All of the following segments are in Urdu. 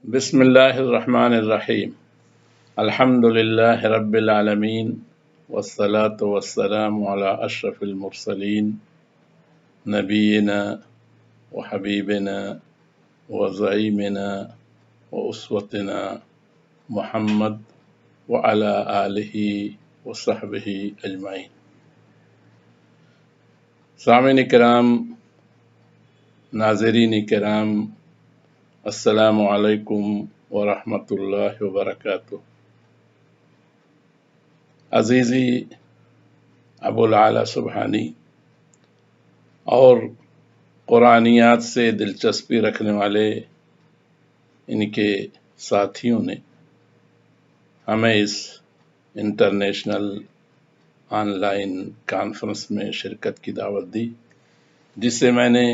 بسم اللہ الرحمن الرحیم الحمد للہ رب العالمین والصلاة والسلام علی اشرف المرسلین نبینا وحبیبنا وزعیمنا واسوتنا محمد وعلی آلہ وصحبہ اجمعین۔ سامعین کرام، ناظرین کرام، السلام علیکم ورحمۃ اللہ وبرکاتہ۔ عزیزی ابو العلا سبحانی اور قرآنیات سے دلچسپی رکھنے والے ان کے ساتھیوں نے ہمیں اس انٹرنیشنل آن لائن کانفرنس میں شرکت کی دعوت دی، جسے میں نے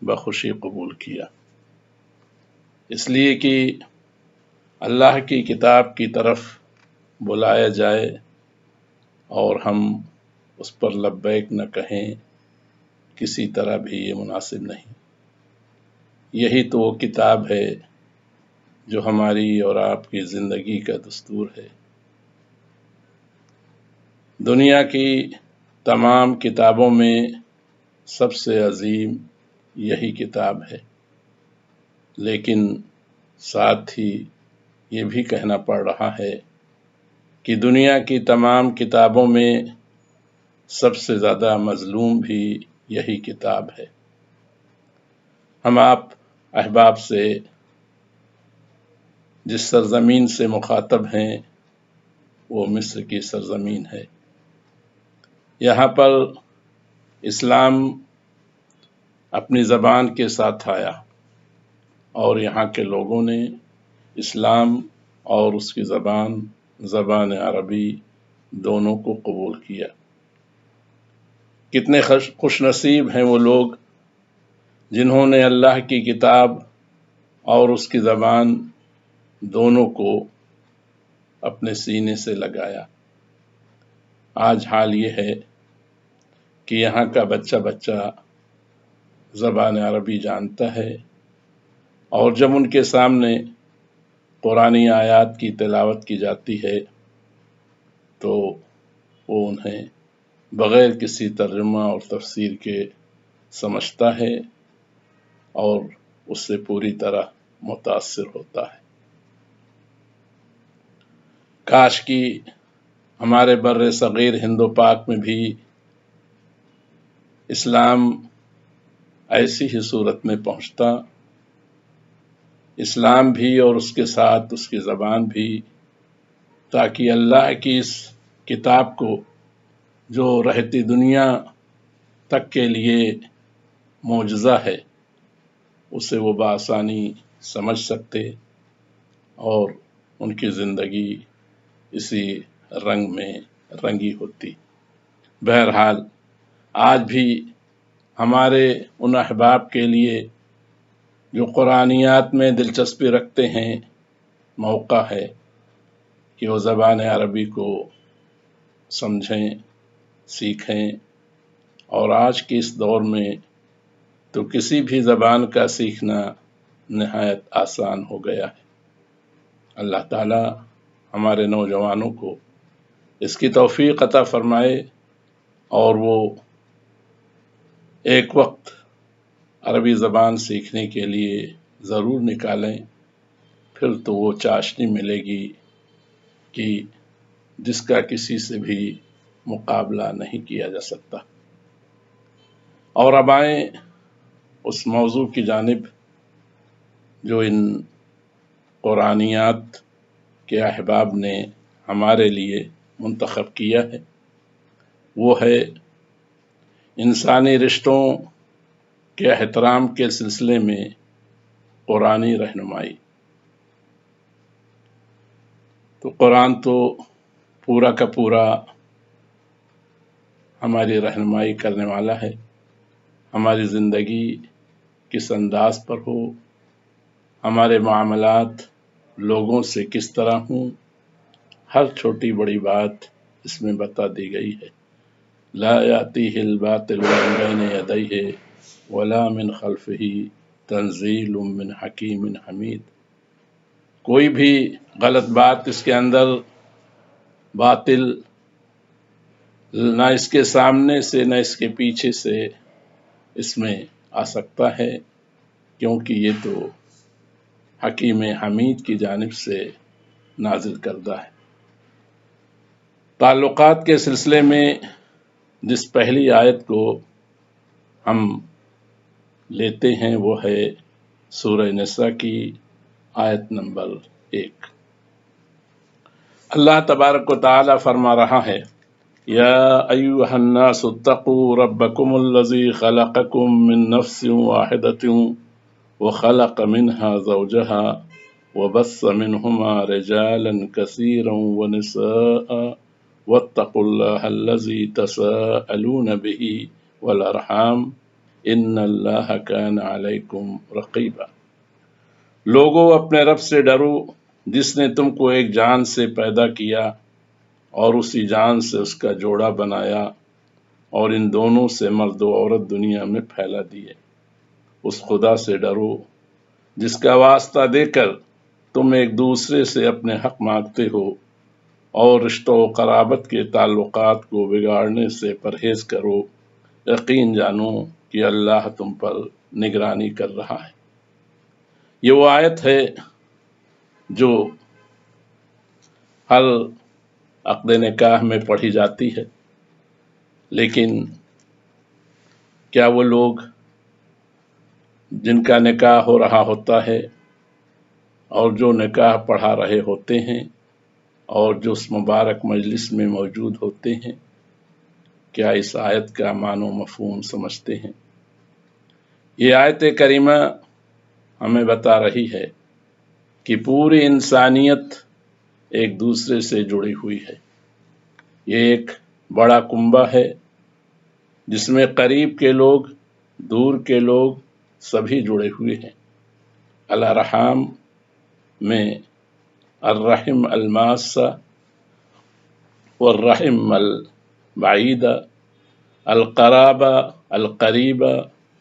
بخوشی قبول کیا، اس لیے کہ اللہ کی کتاب کی طرف بلایا جائے اور ہم اس پر لبیک نہ کہیں، کسی طرح بھی یہ مناسب نہیں۔ یہی تو وہ کتاب ہے جو ہماری اور آپ کی زندگی کا دستور ہے۔ دنیا کی تمام کتابوں میں سب سے عظیم یہی کتاب ہے، لیکن ساتھ ہی یہ بھی کہنا پڑ رہا ہے کہ دنیا کی تمام کتابوں میں سب سے زیادہ مظلوم بھی یہی کتاب ہے۔ ہم آپ احباب سے جس سرزمین سے مخاطب ہیں وہ مصر کی سرزمین ہے۔ یہاں پر اسلام اپنی زبان کے ساتھ آیا اور یہاں کے لوگوں نے اسلام اور اس کی زبان عربی دونوں کو قبول کیا۔ کتنے خوش نصیب ہیں وہ لوگ جنہوں نے اللہ کی کتاب اور اس کی زبان دونوں کو اپنے سینے سے لگایا۔ آج حال یہ ہے کہ یہاں کا بچہ زبان عربی جانتا ہے، اور جب ان کے سامنے قرآنی آیات کی تلاوت کی جاتی ہے تو وہ انہیں بغیر کسی ترجمہ اور تفسیر کے سمجھتا ہے اور اس سے پوری طرح متاثر ہوتا ہے۔ کاش کہ ہمارے بر صغیر ہند و پاک میں بھی اسلام ایسی ہی صورت میں پہنچتا، اسلام بھی اور اس کے ساتھ اس کی زبان بھی، تاکہ اللہ کی اس کتاب کو جو رہتی دنیا تک کے لیے معجزہ ہے اسے وہ بآسانی سمجھ سکتے اور ان کی زندگی اسی رنگ میں رنگی ہوتی۔ بہرحال آج بھی ہمارے ان احباب کے لیے جو قرآنیات میں دلچسپی رکھتے ہیں موقع ہے کہ وہ زبان عربی کو سمجھیں، سیکھیں، اور آج کے اس دور میں تو کسی بھی زبان کا سیکھنا نہایت آسان ہو گیا ہے۔ اللہ تعالی ہمارے نوجوانوں کو اس کی توفیق عطا فرمائے اور وہ ایک وقت عربی زبان سیکھنے کے لیے ضرور نکالیں، پھر تو وہ چاشنی ملے گی کہ جس کا کسی سے بھی مقابلہ نہیں کیا جا سکتا۔ اور اب آئیں اس موضوع کی جانب جو ان قرآنیات کے احباب نے ہمارے لیے منتخب کیا ہے، وہ ہے انسانی رشتوں کے احترام کے سلسلے میں قرآنی رہنمائی۔ تو قرآن تو پورا کا پورا ہماری رہنمائی کرنے والا ہے، ہماری زندگی کس انداز پر ہو، ہمارے معاملات لوگوں سے کس طرح ہوں، ہر چھوٹی بڑی بات اس میں بتا دی گئی ہے۔ لا یأتیہ الباطل من بین یدیہ ولا من خلفہ تنزیل من حکیم حمید۔ کوئی بھی غلط بات اس کے اندر، باطل نہ اس کے سامنے سے نہ اس کے پیچھے سے اس میں آ سکتا ہے، کیونکہ یہ تو حکیم حمید کی جانب سے نازل کردہ ہے۔ تعلقات کے سلسلے میں جس پہلی آیت کو ہم لیتے ہیں وہ ہے سورہ نساء کی آیت نمبر 1۔ اللہ تبارک و تعالی فرما رہا ہے، یا ایھا الناس اتقوا ربکم الذی خلقکم من نفس واحدۃ وخلق منها زوجها وبث منهما رجالا كثيرا ونساء واتقوا الله الذي تساءلون به والارحام ان اللہ کان علیکم رقیبا۔ لوگوں اپنے رب سے ڈرو جس نے تم کو ایک جان سے پیدا کیا اور اسی جان سے اس کا جوڑا بنایا، اور ان دونوں سے مرد و عورت دنیا میں پھیلا دیے۔ اس خدا سے ڈرو جس کا واسطہ دے کر تم ایک دوسرے سے اپنے حق مانگتے ہو، اور رشتہ و قرابت کے تعلقات کو بگاڑنے سے پرہیز کرو، یقین جانو کہ اللہ تم پر نگرانی کر رہا ہے۔ یہ وہ آیت ہے جو ہر عقد نکاح میں پڑھی جاتی ہے، لیکن کیا وہ لوگ جن کا نکاح ہو رہا ہوتا ہے اور جو نکاح پڑھا رہے ہوتے ہیں اور جو اس مبارک مجلس میں موجود ہوتے ہیں، کیا اس آیت کا معنی و مفہوم سمجھتے ہیں؟ یہ آیت کریمہ ہمیں بتا رہی ہے کہ پوری انسانیت ایک دوسرے سے جڑی ہوئی ہے۔ یہ ایک بڑا کنبہ ہے جس میں قریب کے لوگ، دور کے لوگ سبھی جڑے ہوئے ہیں۔ الارحام میں الرحم الماسہ والرحم البعیدہ، القرابہ القریبہ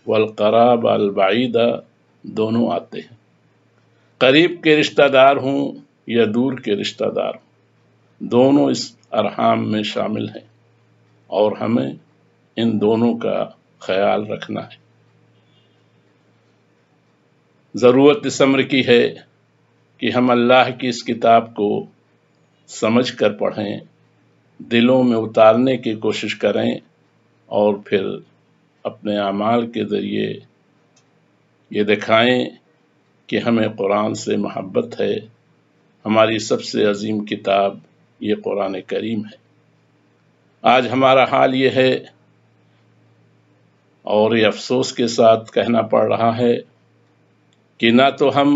والقرابہ البعیدہ دونوں آتے ہیں۔ قریب کے رشتہ دار ہوں یا دور کے رشتہ دار ہوں، دونوں اس ارحام میں شامل ہیں، اور ہمیں ان دونوں کا خیال رکھنا ہے۔ ضرورت اس امر کی ہے کہ ہم اللہ کی اس کتاب کو سمجھ کر پڑھیں، دلوں میں اتارنے کی کوشش کریں، اور پھر اپنے اعمال کے ذریعے یہ دکھائیں کہ ہمیں قرآن سے محبت ہے۔ ہماری سب سے عظیم کتاب یہ قرآن کریم ہے۔ آج ہمارا حال یہ ہے، اور یہ افسوس کے ساتھ کہنا پڑ رہا ہے، کہ نہ تو ہم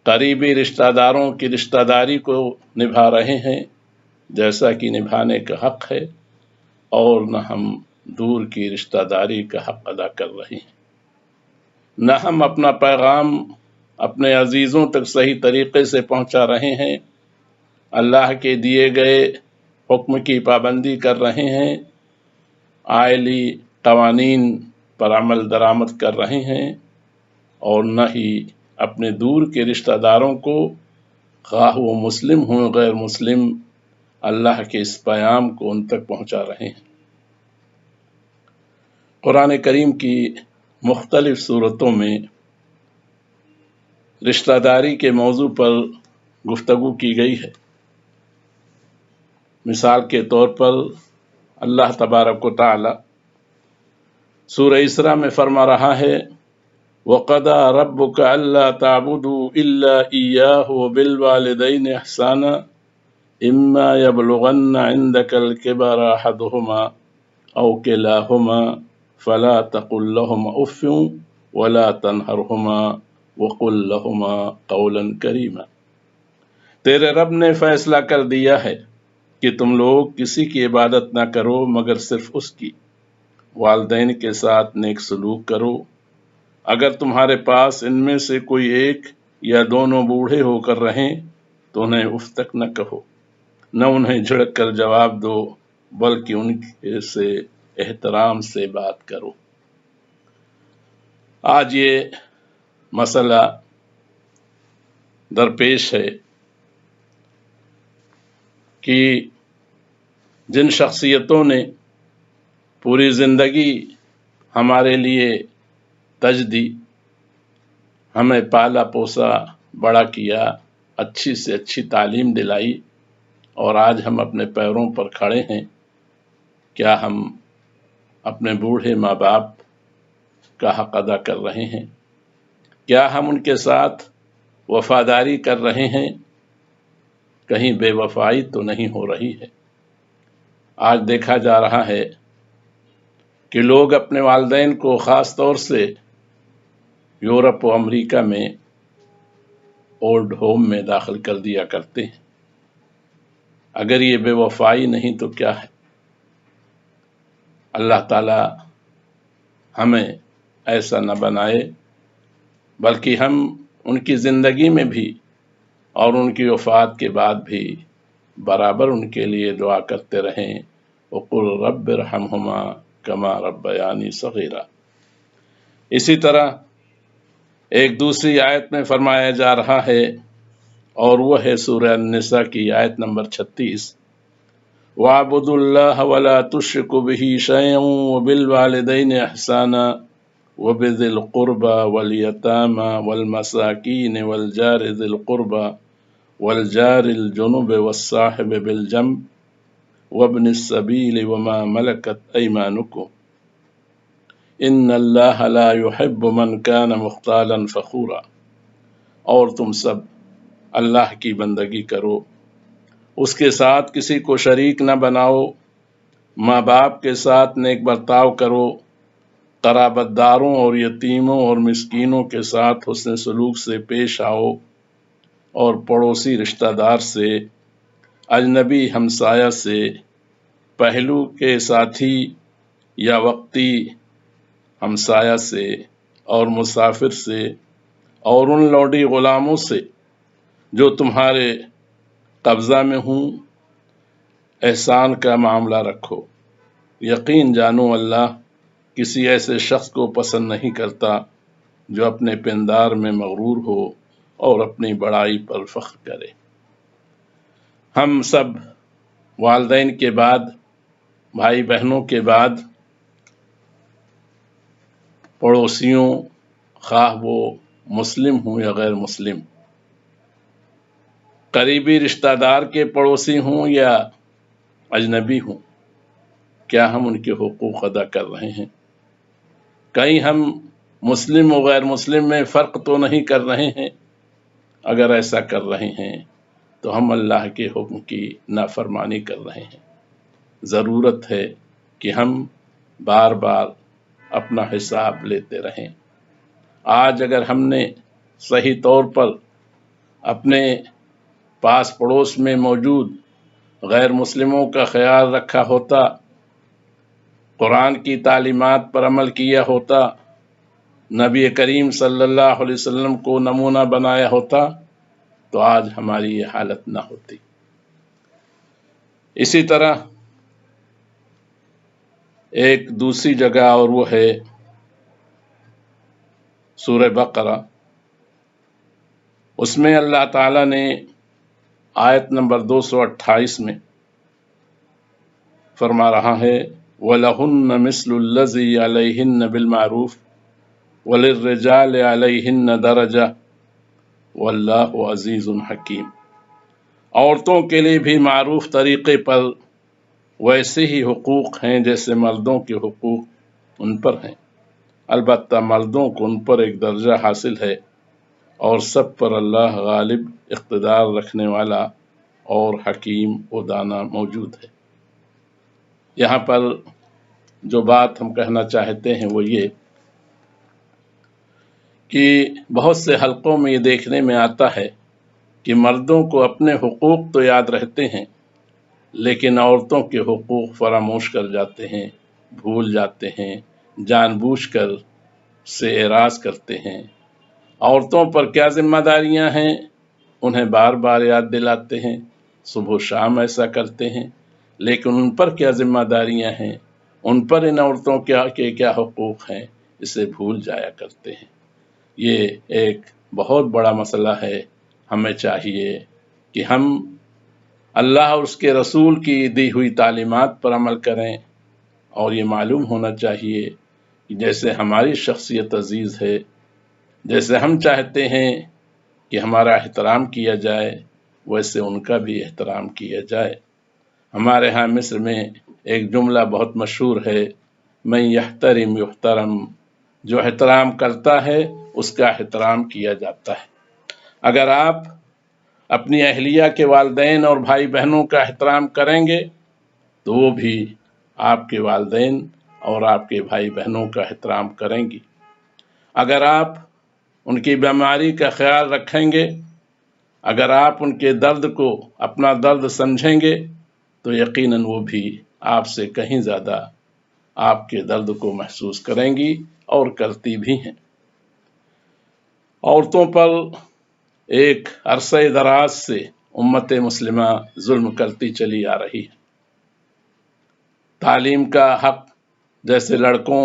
قریبی رشتہ داروں کی رشتہ داری کو نبھا رہے ہیں جیسا کہ نبھانے کا حق ہے، اور نہ ہم دور کی رشتہ داری کا حق ادا کر رہے ہیں۔ نہ ہم اپنا پیغام اپنے عزیزوں تک صحیح طریقے سے پہنچا رہے ہیں، اللہ کے دیے گئے حکم کی پابندی کر رہے ہیں، آئلی قوانین پر عمل درآمد کر رہے ہیں، اور نہ ہی اپنے دور کے رشتہ داروں کو، خواہ وہ مسلم ہوں غیر مسلم، اللہ کے اس پیام کو ان تک پہنچا رہے ہیں۔ قرآن کریم کی مختلف صورتوں میں رشتہ داری کے موضوع پر گفتگو کی گئی ہے۔ مثال کے طور پر اللہ تبارک و تعالی سورہ اسراء میں فرما رہا ہے، وَقَضَىٰ رَبُّكَ أَلَّا تَعْبُدُوا إِلَّا إِيَّاهُ وَبِالْوَالِدَيْنِ إِحْسَانًا إِمَّا يَبْلُغَنَّ عِندَكَ الْكِبَرَ أَحَدُهُمَا أَوْ كِلَاهُمَا فَلَا تَقُل لَّهُمَا أُفٍّ وَلَا تَنْهَرْهُمَا وَقُل لَّهُمَا قَوْلًا كَرِيمًا۔ تیرے رب نے فیصلہ کر دیا ہے کہ تم لوگ کسی کی عبادت نہ کرو مگر صرف اس کی، والدین کے ساتھ نیک سلوک کرو، اگر تمہارے پاس ان میں سے کوئی ایک یا دونوں بوڑھے ہو کر رہیں تو انہیں اف تک نہ کہو، نہ انہیں جھڑک کر جواب دو، بلکہ ان سے احترام سے بات کرو۔ آج یہ مسئلہ درپیش ہے کہ جن شخصیتوں نے پوری زندگی ہمارے لیے تج دی، ہمیں پالا پوسا بڑا کیا، اچھی سے اچھی تعلیم دلائی، اور آج ہم اپنے پیروں پر کھڑے ہیں، کیا ہم اپنے بوڑھے ماں باپ کا حق ادا کر رہے ہیں؟ کیا ہم ان کے ساتھ وفاداری کر رہے ہیں؟ کہیں بے وفائی تو نہیں ہو رہی ہے؟ آج دیکھا جا رہا ہے کہ لوگ اپنے والدین کو خاص طور سے یورپ و امریکہ میں اولڈ ہوم میں داخل کر دیا کرتے ہیں۔ اگر یہ بے وفائی نہیں تو کیا ہے؟ اللہ تعالی ہمیں ایسا نہ بنائے، بلکہ ہم ان کی زندگی میں بھی اور ان کی وفات کے بعد بھی برابر ان کے لیے دعا کرتے رہیں، وقل رب ارحمہما کما ربیانی صغیرا۔ اسی طرح ایک دوسری آیت میں فرمایا جا رہا ہے، اور وہ ہے سورہ النساء کی آیت نمبر 36، وَاعْبُدُوا اللَّهَ وَلَا تُشْرِكُوا بِهِ شَيْئًا وَبِالْوَالِدَيْنِ إِحْسَانًا وَبِذِي الْقُرْبَى وَالْيَتَامَى وَالْمَسَاكِينِ وَالْجَارِ ذِي الْقُرْبَى وَالْجَارِ الْجُنُبِ وَالصَّاحِبِ بِالْجَنبِ وَابْنِ السَّبِيلِ وَمَا مَلَكَتْ أَيْمَانُكُمْ إِنَّ اللَّهَ لَا يُحِبُّ مَنْ كَانَ مُخْتَالًا فَخُورًا۔ اور تم سب اللہ کی بندگی کرو، اس کے ساتھ کسی کو شریک نہ بناؤ، ماں باپ کے ساتھ نیک برتاؤ کرو، قرابت داروں اور یتیموں اور مسکینوں کے ساتھ حسن سلوک سے پیش آؤ، اور پڑوسی رشتہ دار سے، اجنبی ہمسایہ سے، پہلو کے ساتھی یا وقتی ہمسایہ سے، اور مسافر سے، اور ان لوڈی غلاموں سے جو تمہارے قبضہ میں ہوں، احسان کا معاملہ رکھو۔ یقین جانو اللہ کسی ایسے شخص کو پسند نہیں کرتا جو اپنے پندار میں مغرور ہو اور اپنی بڑائی پر فخر کرے۔ ہم سب والدین کے بعد، بھائی بہنوں کے بعد، پڑوسیوں، خواہ وہ مسلم ہوں یا غیر مسلم، قریبی رشتہ دار کے پڑوسی ہوں یا اجنبی ہوں، کیا ہم ان کے حقوق ادا کر رہے ہیں؟ کہیں ہم مسلم و غیر مسلم میں فرق تو نہیں کر رہے ہیں؟ اگر ایسا کر رہے ہیں تو ہم اللہ کے حکم کی نافرمانی کر رہے ہیں۔ ضرورت ہے کہ ہم بار بار اپنا حساب لیتے رہیں۔ آج اگر ہم نے صحیح طور پر اپنے پاس پڑوس میں موجود غیر مسلموں کا خیال رکھا ہوتا، قرآن کی تعلیمات پر عمل کیا ہوتا، نبی کریم صلی اللہ علیہ وسلم کو نمونہ بنایا ہوتا، تو آج ہماری یہ حالت نہ ہوتی۔ اسی طرح ایک دوسری جگہ، اور وہ ہے سورہ بقرہ، اس میں اللہ تعالیٰ نے آیت نمبر 228 میں فرما رہا ہے، وَلَهُنَّ مِثْلُ الَّذِي عَلَيْهِنَّ بِالْمَعْرُوفِ وَلِلرِّجَالِ عَلَيْهِنَّ دَرَجَةٌ وَاللَّهُ عَزِيزٌ حَكِيمٌ۔ عورتوں کے لیے بھی معروف طریقے پر ویسے ہی حقوق ہیں جیسے مردوں کے حقوق ان پر ہیں، البتہ مردوں کو ان پر ایک درجہ حاصل ہے، اور سب پر اللہ غالب اقتدار رکھنے والا اور حکیم و دانا موجود ہے۔ یہاں پر جو بات ہم کہنا چاہتے ہیں وہ یہ کہ بہت سے حلقوں میں یہ دیکھنے میں آتا ہے کہ مردوں کو اپنے حقوق تو یاد رہتے ہیں، لیکن عورتوں کے حقوق فراموش کر جاتے ہیں، بھول جاتے ہیں، جان بوجھ کر سے اعراض کرتے ہیں۔ عورتوں پر کیا ذمہ داریاں ہیں انہیں بار بار یاد دلاتے ہیں، صبح و شام ایسا کرتے ہیں، لیکن ان پر کیا ذمہ داریاں ہیں، ان پر ان عورتوں کے کیا حقوق ہیں، اسے بھول جایا کرتے ہیں۔ یہ ایک بہت بڑا مسئلہ ہے ہمیں چاہیے کہ ہم اللہ اور اس کے رسول کی دی ہوئی تعلیمات پر عمل کریں، اور یہ معلوم ہونا چاہیے کہ جیسے ہماری شخصیت عزیز ہے، جیسے ہم چاہتے ہیں کہ ہمارا احترام کیا جائے، ویسے ان کا بھی احترام کیا جائے۔ ہمارے ہاں مصر میں ایک جملہ بہت مشہور ہے، من یحترم یحترم، جو احترام کرتا ہے اس کا احترام کیا جاتا ہے۔ اگر آپ اپنی اہلیہ کے والدین اور بھائی بہنوں کا احترام کریں گے تو وہ بھی آپ کے والدین اور آپ کے بھائی بہنوں کا احترام کریں گی۔ اگر آپ ان کی بیماری کا خیال رکھیں گے، اگر آپ ان کے درد کو اپنا درد سمجھیں گے تو یقیناً وہ بھی آپ سے کہیں زیادہ آپ کے درد کو محسوس کریں گی اور کرتی بھی ہیں۔ عورتوں پر ایک عرصہ دراز سے امت مسلمہ ظلم کرتی چلی آ رہی ہے۔ تعلیم کا حق جیسے لڑکوں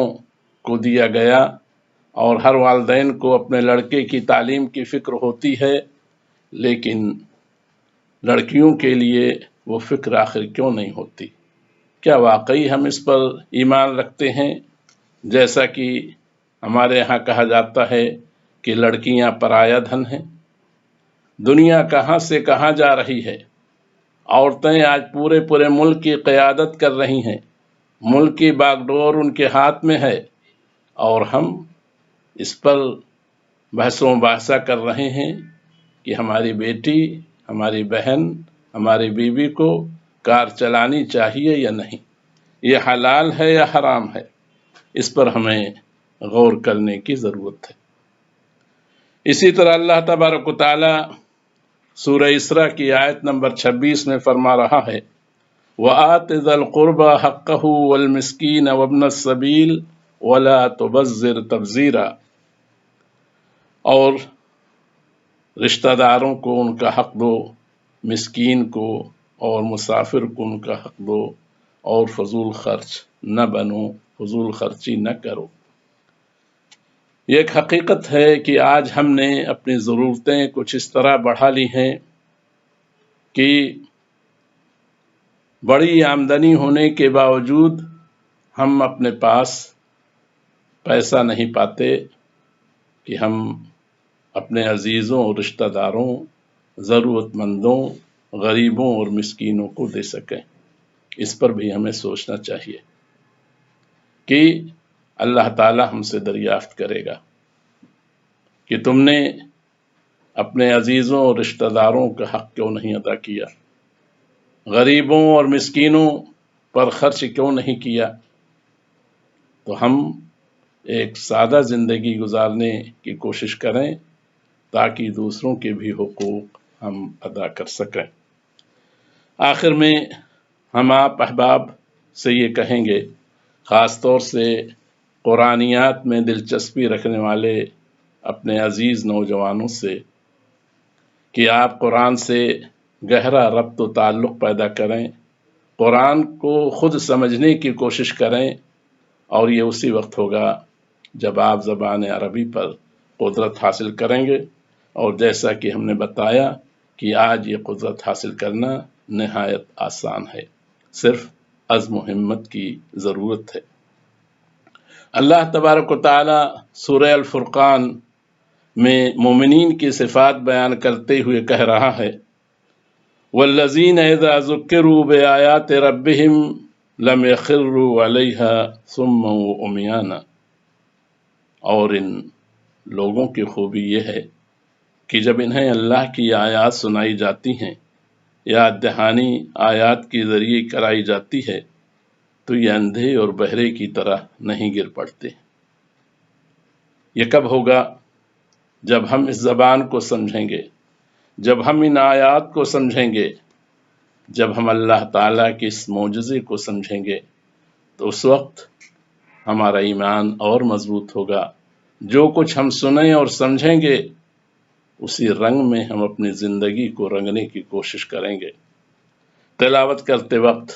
کو دیا گیا اور ہر والدین کو اپنے لڑکے کی تعلیم کی فکر ہوتی ہے، لیکن لڑکیوں کے لیے وہ فکر آخر کیوں نہیں ہوتی؟ کیا واقعی ہم اس پر ایمان رکھتے ہیں جیسا کہ ہمارے یہاں کہا جاتا ہے کہ لڑکیاں پرایا دھن ہیں؟ دنیا کہاں سے کہاں جا رہی ہے؟ عورتیں آج پورے ملک کی قیادت کر رہی ہیں، ملک کی باغ ڈور ان کے ہاتھ میں ہے، اور ہم اس پر بحث و مباحثہ کر رہے ہیں کہ ہماری بیٹی، ہماری بہن، ہماری بیوی کو کار چلانی چاہیے یا نہیں، یہ حلال ہے یا حرام ہے، اس پر ہمیں غور کرنے کی ضرورت ہے۔ اسی طرح اللہ تبارک و تعالی سورہ اسراء کی آیت نمبر 26 میں فرما رہا ہے، وَآتِ ذَا الْقُرْبَى حَقَّهُ وَالْمِسْكِينَ وَابْنَ السَّبِيلِ وَلَا تُبَذِّرْ تَبْذِيرًا، اور رشتہ داروں کو ان کا حق دو، مسکین کو اور مسافر کو ان کا حق دو، اور فضول خرچ نہ بنو، فضول خرچی نہ کرو۔ یہ ایک حقیقت ہے کہ آج ہم نے اپنی ضرورتیں کچھ اس طرح بڑھا لی ہیں کہ بڑی آمدنی ہونے کے باوجود ہم اپنے پاس پیسہ نہیں پاتے کہ ہم اپنے عزیزوں اور رشتہ داروں، ضرورت مندوں، غریبوں اور مسکینوں کو دے سکیں۔ اس پر بھی ہمیں سوچنا چاہیے کہ اللہ تعالی ہم سے دریافت کرے گا کہ تم نے اپنے عزیزوں اور رشتہ داروں کا حق کیوں نہیں ادا کیا، غریبوں اور مسکینوں پر خرچ کیوں نہیں کیا۔ تو ہم ایک سادہ زندگی گزارنے کی کوشش کریں تاکہ دوسروں کے بھی حقوق ہم ادا کر سکیں۔ آخر میں ہم آپ احباب سے یہ کہیں گے، خاص طور سے قرآنیات میں دلچسپی رکھنے والے اپنے عزیز نوجوانوں سے، کہ آپ قرآن سے گہرا ربط و تعلق پیدا کریں، قرآن کو خود سمجھنے کی کوشش کریں، اور یہ اسی وقت ہوگا جب آپ زبان عربی پر قدرت حاصل کریں گے، اور جیسا کہ ہم نے بتایا کہ آج یہ قدرت حاصل کرنا نہایت آسان ہے، صرف عزم و ہمت کی ضرورت ہے۔ اللہ تبارک و تعالی سورہ الفرقان میں مومنین کی صفات بیان کرتے ہوئے کہہ رہا ہے، وَالَّذِينَ إِذَا ذُكِّرُوا بِآيَاتِ رَبِّهِمْ لَمْ يَخِرُّوا عَلَيْهَا صُمًّا وَعُمْيَانًا، اور ان لوگوں کی خوبی یہ ہے کہ جب انہیں اللہ کی آیات سنائی جاتی ہیں، یاد دہانی آیات کے ذریعے کرائی جاتی ہے، تو یہ اندھے اور بہرے کی طرح نہیں گر پڑتے۔ یہ کب ہوگا؟ جب ہم اس زبان کو سمجھیں گے، جب ہم ان آیات کو سمجھیں گے، جب ہم اللہ تعالیٰ کے اس معجزے کو سمجھیں گے، تو اس وقت ہمارا ایمان اور مضبوط ہوگا۔ جو کچھ ہم سنیں اور سمجھیں گے، اسی رنگ میں ہم اپنی زندگی کو رنگنے کی کوشش کریں گے۔ تلاوت کرتے وقت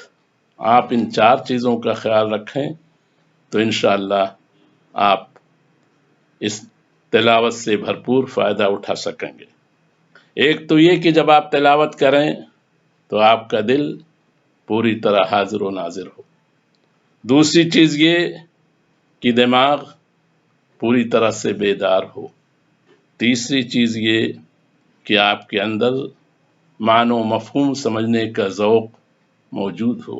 آپ ان 4 چیزوں کا خیال رکھیں تو انشاءاللہ آپ اس تلاوت سے بھرپور فائدہ اٹھا سکیں گے۔ ایک تو یہ کہ جب آپ تلاوت کریں تو آپ کا دل پوری طرح حاضر و ناظر ہو، دوسری چیز یہ کہ دماغ پوری طرح سے بیدار ہو، تیسری چیز یہ کہ آپ کے اندر معنی و مفہوم سمجھنے کا ذوق موجود ہو،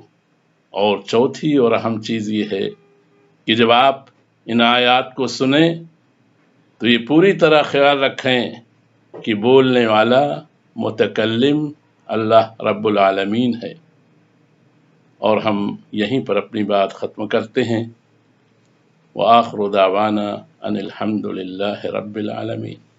اور چوتھی اور اہم چیز یہ ہے کہ جب آپ ان آیات کو سنیں تو یہ پوری طرح خیال رکھیں کہ بولنے والا متکلم اللہ رب العالمین ہے۔ اور ہم یہیں پر اپنی بات ختم کرتے ہیں۔ وآخر دعوانا ان الحمد للہ رب العالمین۔